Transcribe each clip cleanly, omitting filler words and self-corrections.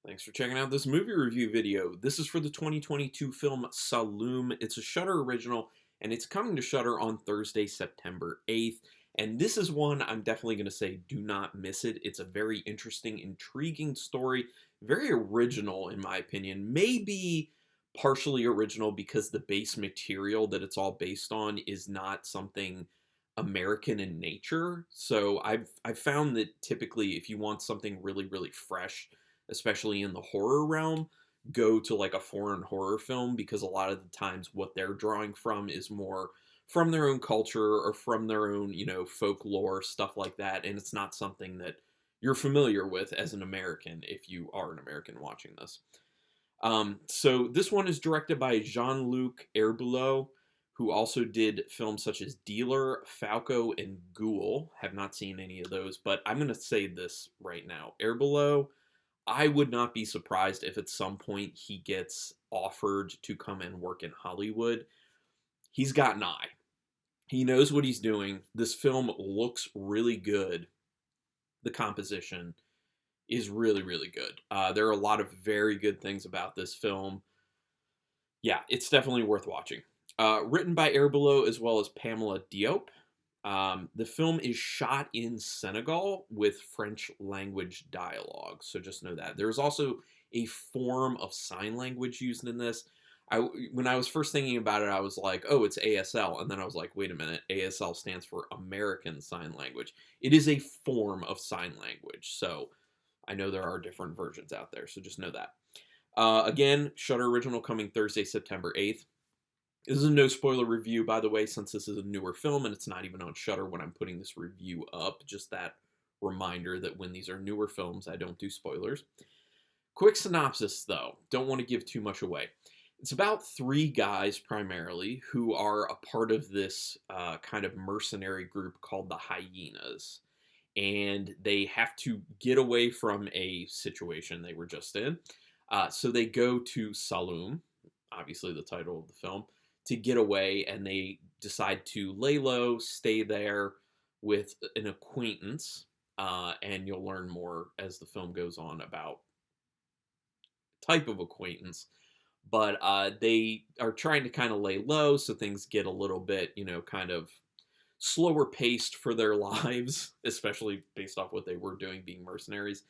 Thanks for checking out this movie review video. This is for the 2022 film Saloum. It's a Shudder original, and it's coming to Shudder on Thursday, September 8th. And this is one I'm definitely going to say do not miss it. It's a very interesting, intriguing story, very original in my opinion. Maybe partially original because the base material that it's all based on is not something American in nature. So I've found that typically if you want something really fresh, especially in the horror realm, go to like a foreign horror film because a lot of the times what they're drawing from is more from their own culture or from their own, folklore, stuff like that. And it's not something that you're familiar with as an American if you are an American watching this. So this one is directed by Jean Luc Herbulot, who also did films such as Dealer, Falco, and Ghoul. Have not seen any of those, but I'm going to say this right now. Herbulot, I would not be surprised if at some point he gets offered to come and work in Hollywood. He's got an eye. He knows what he's doing. This film looks really good. The composition is really good. There are a lot of very good things about this film. Yeah, it's definitely worth watching. Written by Herbulot as well as Pamela Diop. The film is shot in Senegal with French language dialogue, so just know that. There's also a form of sign language used in this. When I was first thinking about it, I was like, oh, it's ASL. And then I was like, wait a minute, ASL stands for American Sign Language. It is a form of sign language, so I know there are different versions out there, so just know that. Again, Shudder Original coming Thursday, September 8th. This is a no spoiler review, by the way, since this is a newer film and it's not even on Shudder when I'm putting this review up. Just that reminder that when these are newer films, I don't do spoilers. Quick synopsis, though. Don't want to give too much away. It's about three guys, primarily, who are a part of this kind of mercenary group called the Hyenas. And they have to get away from a situation they were just in. So they go to Saloum, obviously the title of the film, to get away, and they decide to lay low, stay there with an acquaintance, and you'll learn more as the film goes on about type of acquaintance. But they are trying to kind of lay low, so things get a little bit, kind of slower paced for their lives, especially based off what they were doing being mercenaries.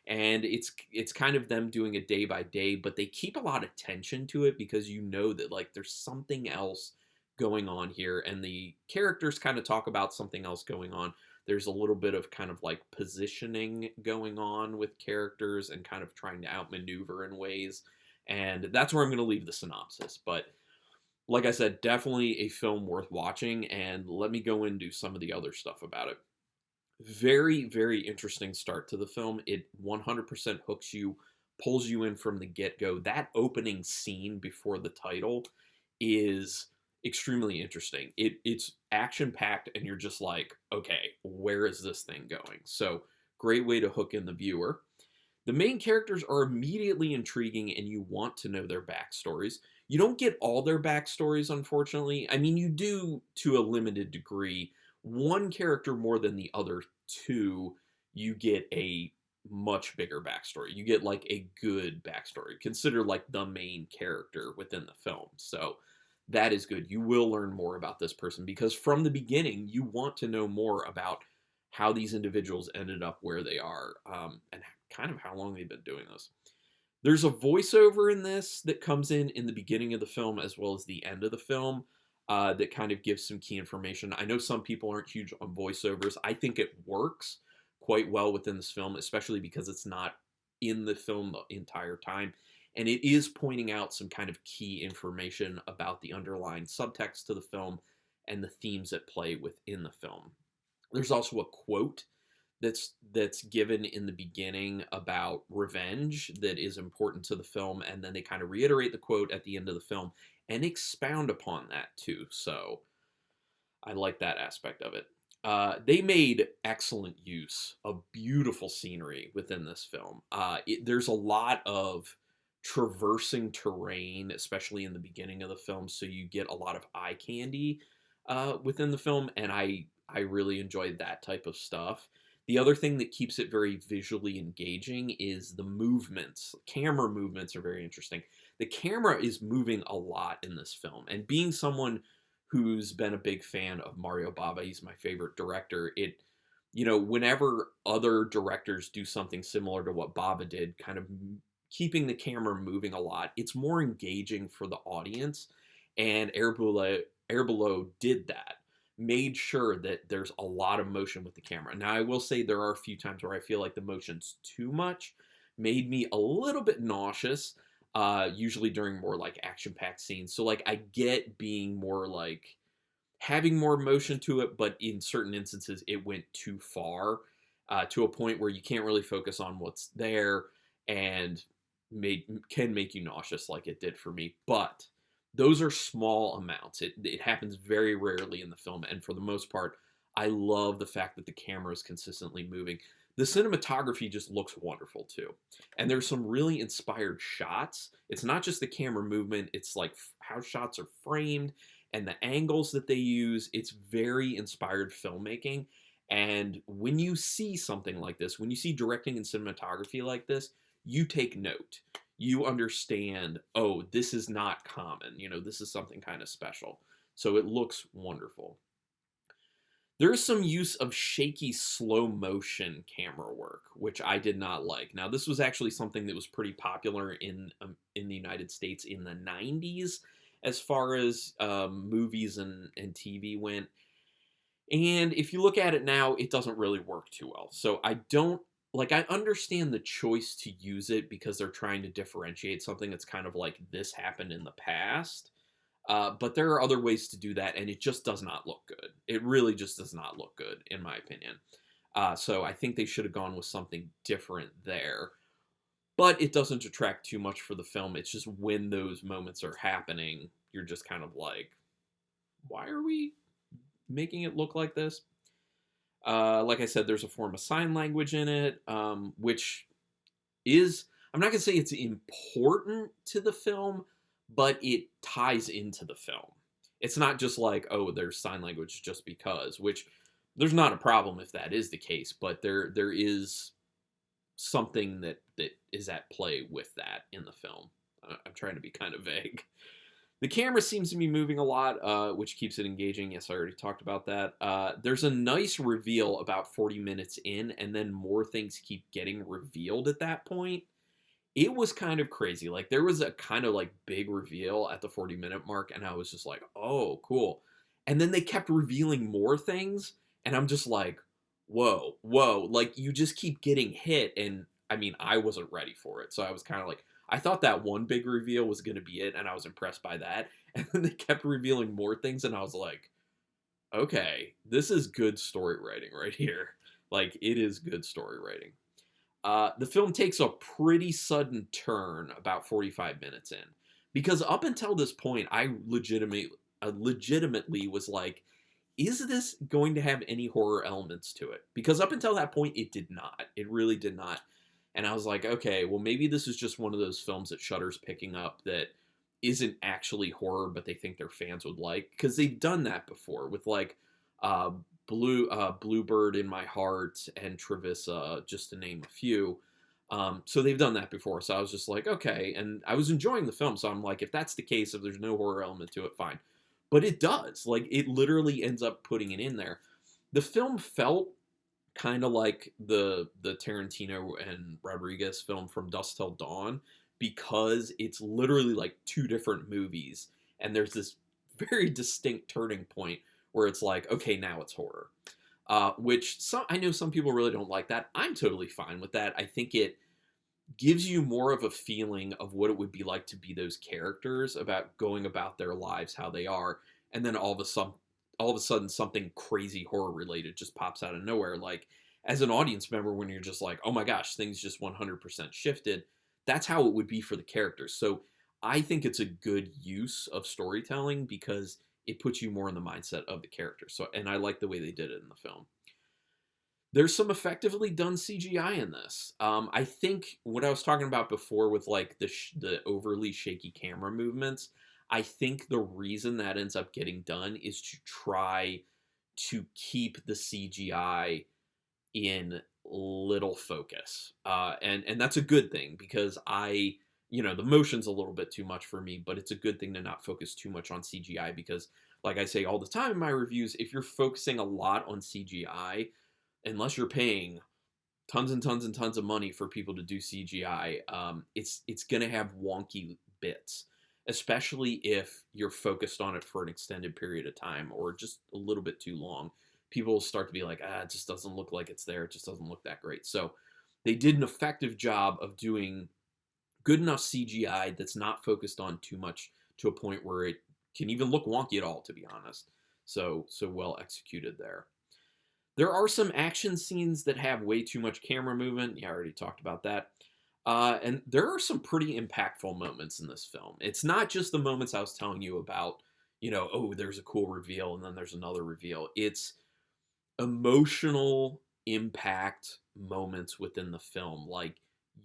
And it's kind of them doing it day by day, but they keep a lot of tension to it because you know that like there's something else going on here, and the characters kind of talk about something else going on. There's a little bit of kind of like positioning going on with characters and kind of trying to outmaneuver in ways. And that's where I'm going to leave the synopsis. But like I said, definitely a film worth watching, and let me go into some of the other stuff about it. Very interesting start to the film. It 100% hooks you, pulls you in from the get-go. That opening scene before the title is extremely interesting. It's action-packed, and you're just like, okay, where is this thing going? So, great way to hook in the viewer. The main characters are immediately intriguing, and you want to know their backstories. You don't get all their backstories, unfortunately. I mean, you do to a limited degree. One character more than the other two, you get a much bigger backstory. You get like a good backstory. Consider like the main character within the film. So that is good. You will learn more about this person because from the beginning, you want to know more about how these individuals ended up where they are, and kind of how long they've been doing this. There's a voiceover in this that comes in the beginning of the film as well as the end of the film, that kind of gives some key information. I know some people aren't huge on voiceovers. I think it works quite well within this film, especially because it's not in the film the entire time. And it is pointing out some kind of key information about the underlying subtext to the film and the themes at play within the film. There's also a quote that's given in the beginning about revenge that is important to the film, and then they kind of reiterate the quote at the end of the film and expound upon that too. So I like that aspect of it. They made excellent use of beautiful scenery within this film. There's a lot of traversing terrain, especially in the beginning of the film, so you get a lot of eye candy within the film, and I really enjoyed that type of stuff. The other thing that keeps it very visually engaging is the movements. Camera movements are very interesting. The camera is moving a lot in this film, and being someone who's been a big fan of Mario Bava, he's my favorite director, whenever other directors do something similar to what Bava did, kind of keeping the camera moving a lot, it's more engaging for the audience, and Herbulot did that. Made sure that there's a lot of motion with the camera. Now, I will say there are a few times where I feel like the motion's too much, made me a little bit nauseous, usually during more like action-packed scenes. So like I get being more like having more motion to it, but in certain instances it went too far, to a point where you can't really focus on what's there, and can make you nauseous like it did for me. But those are small amounts. It happens very rarely in the film, and for the most part, I love the fact that the camera is consistently moving. The cinematography just looks wonderful too. And there's some really inspired shots. It's not just the camera movement, it's like how shots are framed and the angles that they use. It's very inspired filmmaking. And when you see something like this, when you see directing and cinematography like this, you take note. You understand, oh, this is not common. This is something kind of special. So it looks wonderful. There is some use of shaky slow motion camera work, which I did not like. Now, this was actually something that was pretty popular in the United States in the 90s, as far as movies and TV went. And if you look at it now, it doesn't really work too well. So I understand the choice to use it because they're trying to differentiate something that's kind of like this happened in the past. But there are other ways to do that, and it just does not look good. It really just does not look good, in my opinion. So I think they should have gone with something different there. But it doesn't detract too much for the film. It's just when those moments are happening, you're just kind of like, why are we making it look like this? Like I said, there's a form of sign language in it, which is, I'm not going to say it's important to the film, but it ties into the film. It's not just like, oh, there's sign language just because, which there's not a problem if that is the case, but there is something that is at play with that in the film. I'm trying to be kind of vague. The camera seems to be moving a lot, which keeps it engaging. Yes, I already talked about that. There's a nice reveal about 40 minutes in, and then more things keep getting revealed at that point. It was kind of crazy. Like, there was a kind of like big reveal at the 40-minute mark, and I was just like, oh, cool. And then they kept revealing more things, and I'm just like, whoa, whoa. Like, you just keep getting hit, and I mean, I wasn't ready for it. So I was kind of like, I thought that one big reveal was going to be it, and I was impressed by that. And then they kept revealing more things, and I was like, okay, this is good story writing right here. Like, it is good story writing. The film takes a pretty sudden turn about 45 minutes in. Because up until this point, I legitimately was like, is this going to have any horror elements to it? Because up until that point, it did not. It really did not. And I was like, okay, well, maybe this is just one of those films that Shudder's picking up that isn't actually horror, but they think their fans would like. Because they've done that before with, like, Bluebird in My Heart and Trevissa, just to name a few. So they've done that before. So I was just like, okay. And I was enjoying the film. So I'm like, if that's the case, if there's no horror element to it, fine. But it does. Like, it literally ends up putting it in there. The film felt kind of like the Tarantino and Rodriguez film From Dusk Till Dawn, because it's literally like two different movies. And there's this very distinct turning point where it's like, okay, now it's horror. Which I know some people really don't like that. I'm totally fine with that. I think it gives you more of a feeling of what it would be like to be those characters, about going about their lives how they are, and then all of a sudden something crazy horror related just pops out of nowhere. Like, as an audience member, when you're just like, oh my gosh, things just 100% shifted, that's how it would be for the characters. So I think it's a good use of storytelling because it puts you more in the mindset of the character. So, and I like the way they did it in the film. There's some effectively done CGI in this. I think what I was talking about before with like the overly shaky camera movements, I think the reason that ends up getting done is to try to keep the CGI in little focus. And that's a good thing because the motion's a little bit too much for me, but it's a good thing to not focus too much on CGI because, like I say all the time in my reviews, if you're focusing a lot on CGI, unless you're paying tons and tons and tons of money for people to do CGI, it's gonna have wonky bits, especially if you're focused on it for an extended period of time or just a little bit too long. People will start to be like, it just doesn't look like it's there. It just doesn't look that great. So they did an effective job of doing good enough CGI that's not focused on too much to a point where it can even look wonky at all, to be honest. So well executed there. There are some action scenes that have way too much camera movement. Yeah, I already talked about that. And there are some pretty impactful moments in this film. It's not just the moments I was telling you about, oh, there's a cool reveal and then there's another reveal. It's emotional impact moments within the film. Like,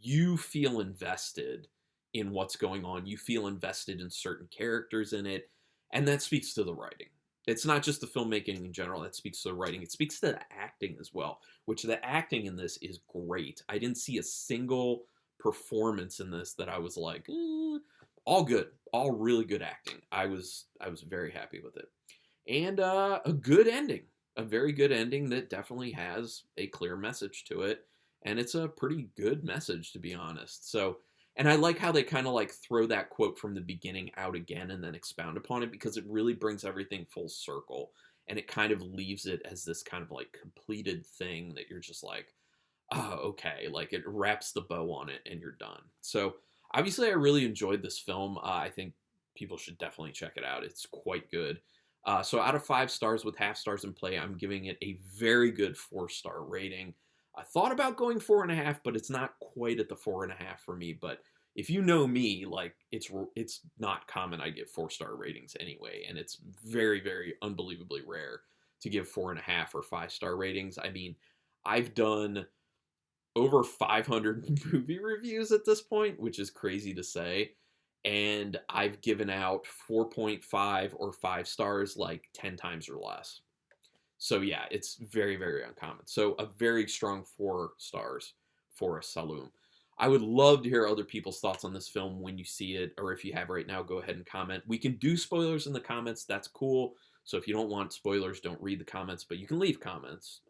you feel invested in what's going on. You feel invested in certain characters in it. And that speaks to the writing. It's not just the filmmaking in general that speaks to the writing. It speaks to the acting as well, which the acting in this is great. I didn't see a single performance in this that I was like, all good, all really good acting. I was very happy with it. And a good ending, a very good ending that definitely has a clear message to it. And it's a pretty good message, to be honest. So, and I like how they kind of like throw that quote from the beginning out again and then expound upon it because it really brings everything full circle. And it kind of leaves it as this kind of like completed thing that you're just like, oh, okay. Like, it wraps the bow on it and you're done. So obviously I really enjoyed this film. I think people should definitely check it out. It's quite good. So out of 5 stars with half stars in play, I'm giving it a very good 4-star rating. I thought about going 4.5, but it's not quite at the 4.5 for me. But if you know me, like, it's not common I give 4-star ratings anyway, and it's very, very unbelievably rare to give 4.5 or 5-star ratings. I mean, I've done over 500 movie reviews at this point, which is crazy to say. And I've given out 4.5 or 5 stars like 10 times or less. So yeah, it's very, very uncommon. So a very strong 4 stars for a Saloum. I would love to hear other people's thoughts on this film when you see it, or if you have right now, go ahead and comment. We can do spoilers in the comments. That's cool. So if you don't want spoilers, don't read the comments, but you can leave comments.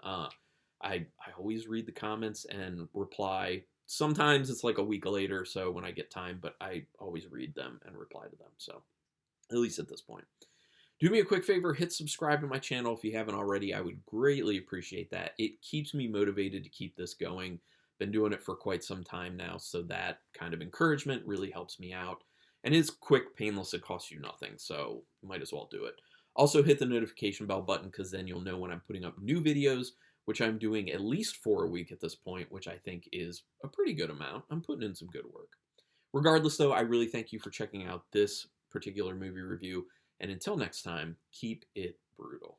I always read the comments and reply. Sometimes it's like a week later, so when I get time, but I always read them and reply to them. So at least at this point. Do me a quick favor, hit subscribe to my channel if you haven't already. I would greatly appreciate that. It keeps me motivated to keep this going. Been doing it for quite some time now, so that kind of encouragement really helps me out. And it's quick, painless, it costs you nothing, so you might as well do it. Also hit the notification bell button because then you'll know when I'm putting up new videos, which I'm doing at least 4 a week at this point, which I think is a pretty good amount. I'm putting in some good work. Regardless, though, I really thank you for checking out this particular movie review. And until next time, keep it brutal.